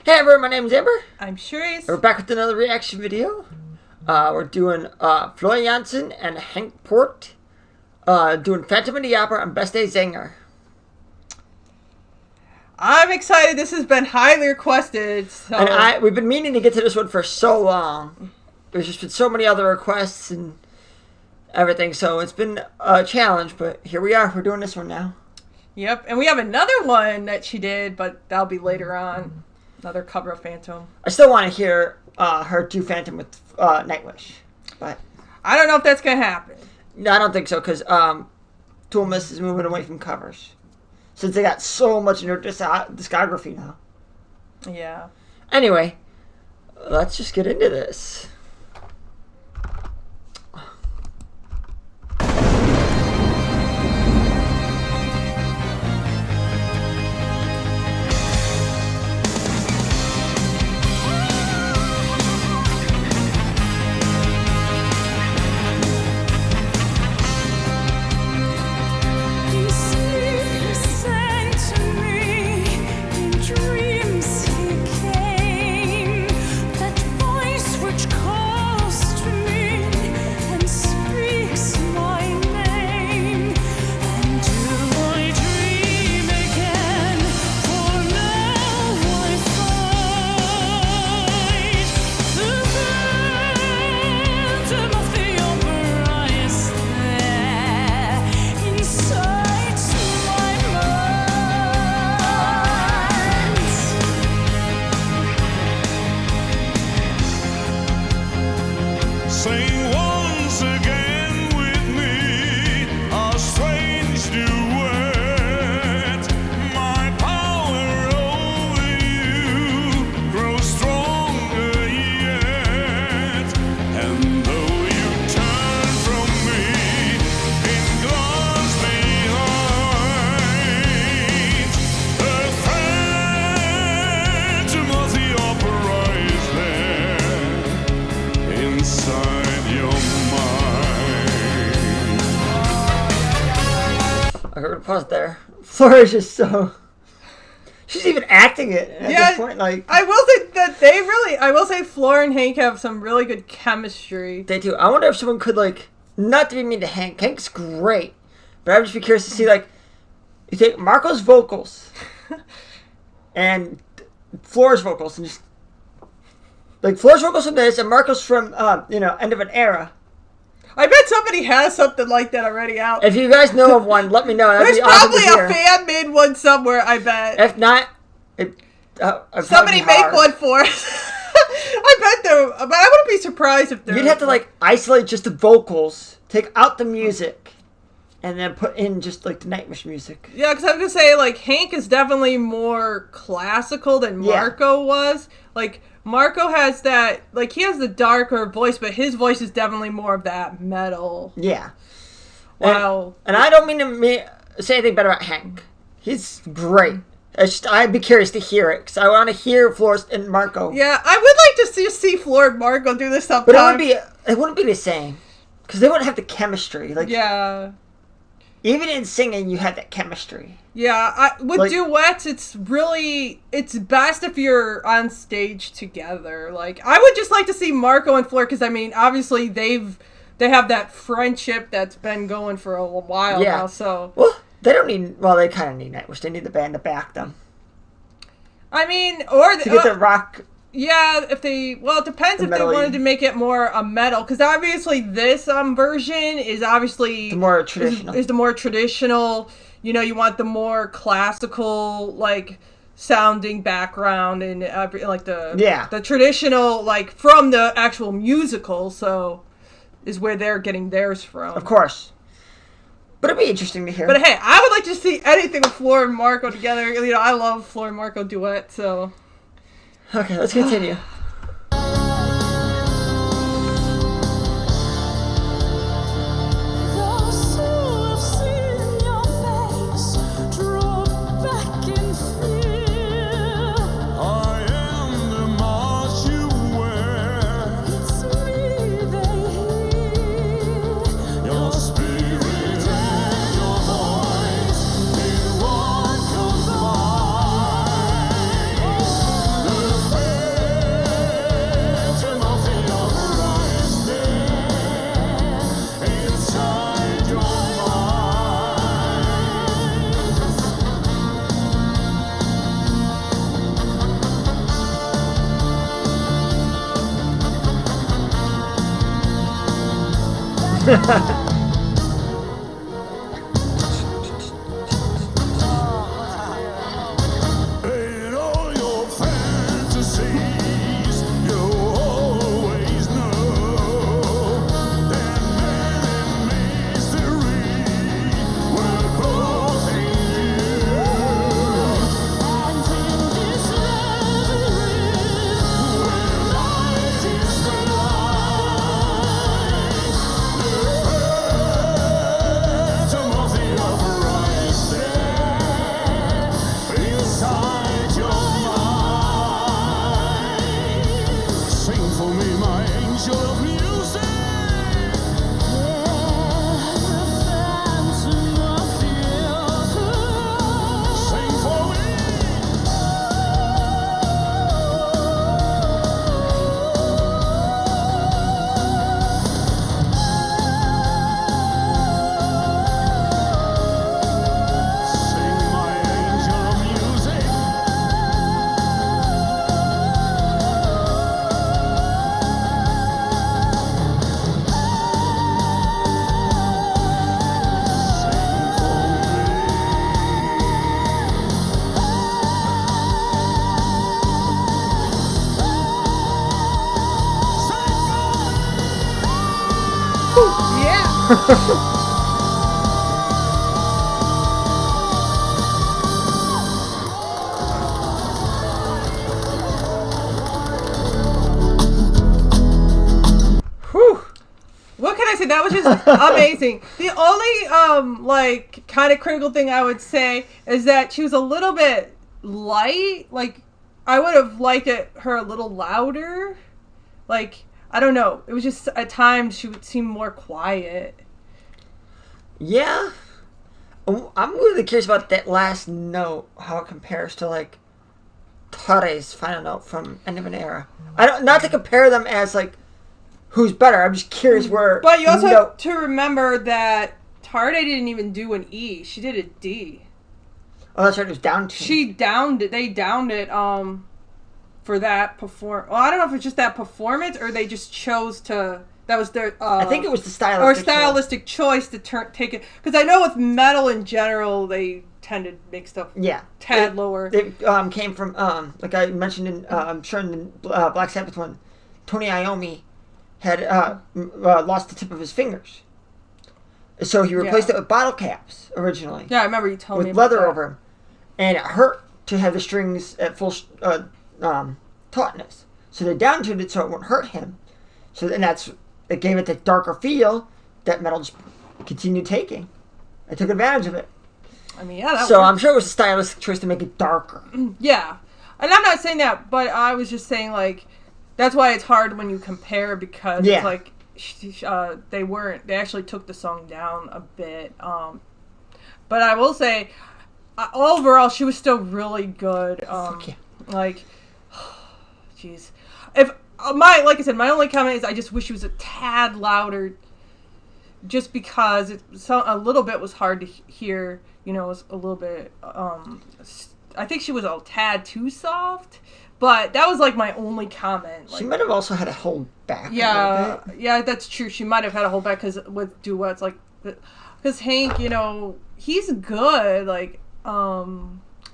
Hey everyone, my name is Amber. I'm Cherise. We're back with another reaction video. We're doing Jansen and Henk Poort doing Phantom of the Opera and Beste Zangers. I'm excited. This has been highly requested. So. And we've been meaning to get to this one for so long. There's just been so many other requests and everything, so it's been a challenge, but here we are. We're doing this one now. Yep, and we have another one that she did, but that'll be later on. Another cover of Phantom. I still want to hear her do Phantom with Nightwish, but I don't know if that's going to happen. No, I don't think so, because Toolmas is moving away from covers. Since they got so much in their discography now. Yeah. Anyway, let's just get into this. Sing once again with me a strange duet. My power over you grows stronger yet. And though you turn from me in glass behind, the phantom of the opera is there inside. We're gonna pause there. Flora is just so. She's even acting it at this point. Like, I will say that they really. I will say Flora and Hank have some really good chemistry. They do. I wonder if someone could, like, not to be mean to Hank. Hank's great, but I would just be curious to see, like, you take Marco's vocals and Flora's vocals and just like Flora's vocals from this and Marco's from end of an era. I bet somebody has something like that already out. If you guys know of one, let me know. There's probably a fan made one somewhere, I bet. If not, somebody make one for us. I bet there, but I wouldn't be surprised if there. You'd have to, like, isolate just the vocals, take out the music, and then put in just, like, the Nightwish music. Yeah, because I was gonna say, like, Hank is definitely more classical than Marco was. Like, Marco has that, like, he has the darker voice, but his voice is definitely more of that metal. Yeah. Wow. And I don't mean to say anything bad about Hank. He's great. It's just, I'd be curious to hear it, because I want to hear Flora and Marco. Yeah, I would like to see Flora and Marco do this sometime. But it wouldn't be the same, because they wouldn't have the chemistry. Like, yeah. Even in singing, you had that chemistry. Yeah, with duets, it's best if you're on stage together. Like, I would just like to see Marco and Flora, because, I mean, obviously they have that friendship that's been going for a while now, so. Well, they don't need, they kind of need Nightwish. They need the band to back them. I mean, or to get the rock. Yeah, it depends if they wanted to make it more a metal, because obviously this version is obviously the more traditional. Is the more traditional. You know, you want the more classical, like, sounding background and like the traditional, like, from the actual musical. So is where they're getting theirs from. Of course. But it'd be interesting to hear. But hey, I would like to see anything with Flora and Marco together. You know, I love Flora and Marco duet, so. Okay, let's continue. In all your fantasies, you always know that man and mystery were both in you. And in this reverie, where light is the light, the phantom of the uprising inside your mind. Sing for me, my angel of music. Sing for me. Sing, my angel of music. Sing for me. Yeah. Whew. What can I say? That was just amazing. The only like kind of critical thing I would say is that she was a little bit light. Like I would have liked her a little louder. Like I don't know. It was just at times she would seem more quiet. Yeah. Oh, I'm really curious about that last note, how it compares to like Tare's final note from End of an Era. I don't, not to compare them as like who's better. I'm just curious where. But you also note- have to remember that Tarde didn't even do an E. She did a D. Oh, that's right. It was down to. She downed it. They downed it for that perform. Well, I don't know if it's just that performance or they just chose to. That was their. I think it was the stylistic choice to take it, because I know with metal in general they tend to make stuff tad lower. It came from like I mentioned in I'm sure in the Black Sabbath one, Tony Iommi had lost the tip of his fingers, so he replaced it with bottle caps originally. Yeah, I remember you told me with about leather that. over him, and it hurt to have the strings at full tautness. So they downtuned it so it wouldn't hurt him. So and it gave it the darker feel that metal just continued taking. I took advantage of it. I mean, yeah. So I'm sure it was a stylistic choice to make it darker. Yeah, and I'm not saying that, but I was just saying like that's why it's hard when you compare, because it's like they actually took the song down a bit. But I will say overall she was still really good. Fuck yeah. Like, jeez, if like I said, my only comment is I just wish she was a tad louder, just because a little bit was hard to hear. You know, it was a little bit. I think she was a tad too soft, but that was like my only comment. Like, She might have also had to hold back a little bit. Yeah, that's true. She might have had to hold back because with duets, like, because Henk, you know, he's good. Like, I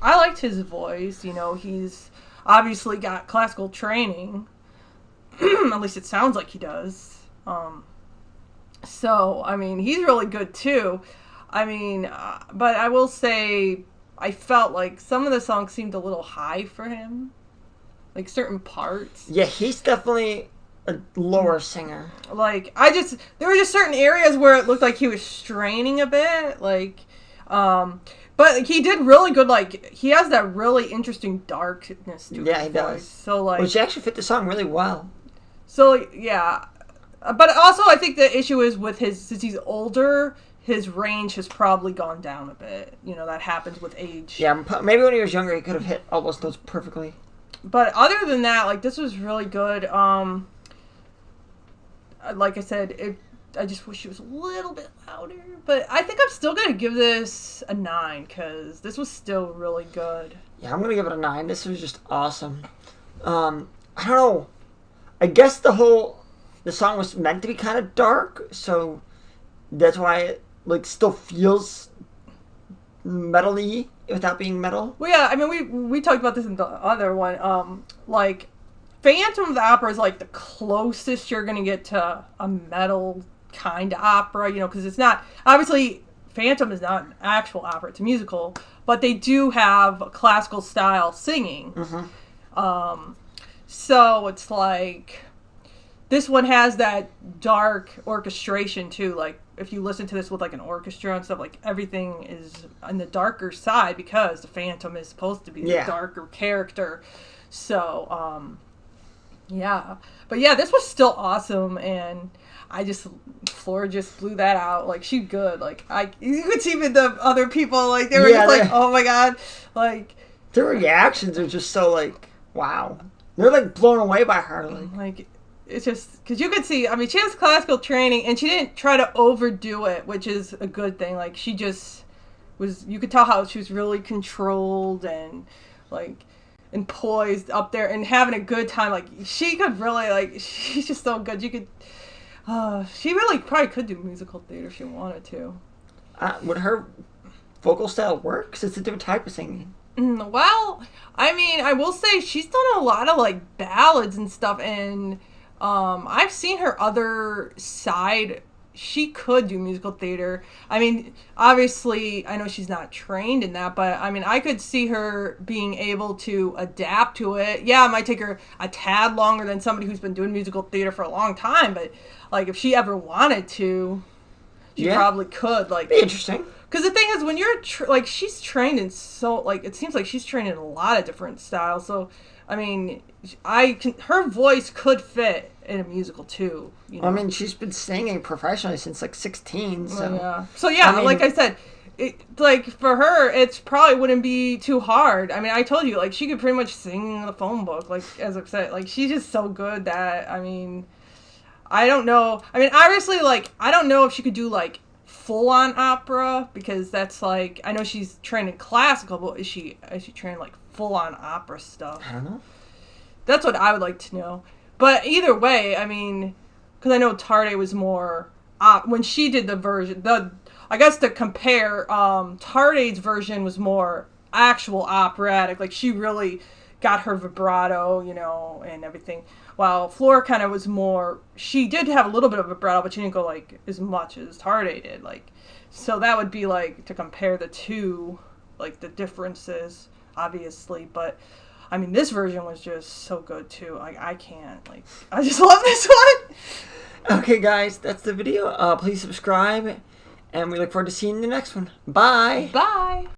liked his voice. You know, he's obviously got classical training. At least it sounds like he does. So, I mean, he's really good too. I mean, but I will say, I felt like some of the songs seemed a little high for him. Like certain parts. Yeah, he's definitely a lower singer. Like, there were just certain areas where it looked like he was straining a bit. Like, but he did really good. Like, he has that really interesting darkness to his Yeah, he voice. does. So, like, Which actually fit the song really well. So, yeah. But also, I think the issue is with since he's older, his range has probably gone down a bit. You know, that happens with age. Yeah, maybe when he was younger, he could have hit all those notes perfectly. But other than that, like, this was really good. Like I said, I just wish it was a little bit louder. But I think I'm still going to give this a 9, because this was still really good. Yeah, I'm going to give it a 9. This was just awesome. I don't know. I guess the song was meant to be kind of dark, so that's why it like still feels metal-y without being metal. Well, yeah, I mean, we talked about this in the other one. Like, Phantom of the Opera is like the closest you're gonna get to a metal kind of opera, you know, because it's not obviously Phantom is not an actual opera; it's a musical, but they do have classical style singing. So it's like this one has that dark orchestration too. Like if you listen to this with like an orchestra and stuff, like everything is on the darker side because the Phantom is supposed to be the darker character. So yeah, but yeah, this was still awesome, and Flora just blew that out. Like she good. Like you could see even the other people like they were just like, oh my god, like their reactions are just so like wow. They're like blown away by her. Like it's just because you could see. I mean, she has classical training, and she didn't try to overdo it, which is a good thing. Like she just was. You could tell how she was really controlled and like and poised up there and having a good time. Like she could really like. She's just so good. You could. She really probably could do musical theater if she wanted to. Would her vocal style work? 'Cause it's a different type of singing. Well, I mean, I will say she's done a lot of like ballads and stuff, and I've seen her other side. She could do musical theater. I mean, obviously, I know she's not trained in that, but I mean, I could see her being able to adapt to it. Yeah, it might take her a tad longer than somebody who's been doing musical theater for a long time, but like if she ever wanted to, she probably could. Like, be interesting. Because the thing is, when you're like, she's trained in it seems like she's trained in a lot of different styles. So, I mean, her voice could fit in a musical too. You know? I mean, she's been singing professionally since like 16. So yeah. So yeah, I mean, like I said, like for her, it probably wouldn't be too hard. I mean, I told you, like she could pretty much sing the phone book. Like as I said, like she's just so good that I mean, I don't know. I mean, obviously, like I don't know if she could do like full-on opera because that's like I know she's trained in classical, but is she trained like full-on opera stuff? I don't know. That's what I would like to know. But either way, I mean, because I know Tarde was more when she did the version. I guess to compare, Tarde's version was more actual operatic. Like she really got her vibrato, you know, and everything. While Flora kind of was more. She did have a little bit of vibrato, but she didn't go like as much as Tarde did. Like, so that would be like to compare the two, like the differences, obviously, but. I mean, this version was just so good, too. Like, I can't. Like, I just love this one. Okay, guys, that's the video. Please subscribe, and we look forward to seeing you in the next one. Bye. Bye.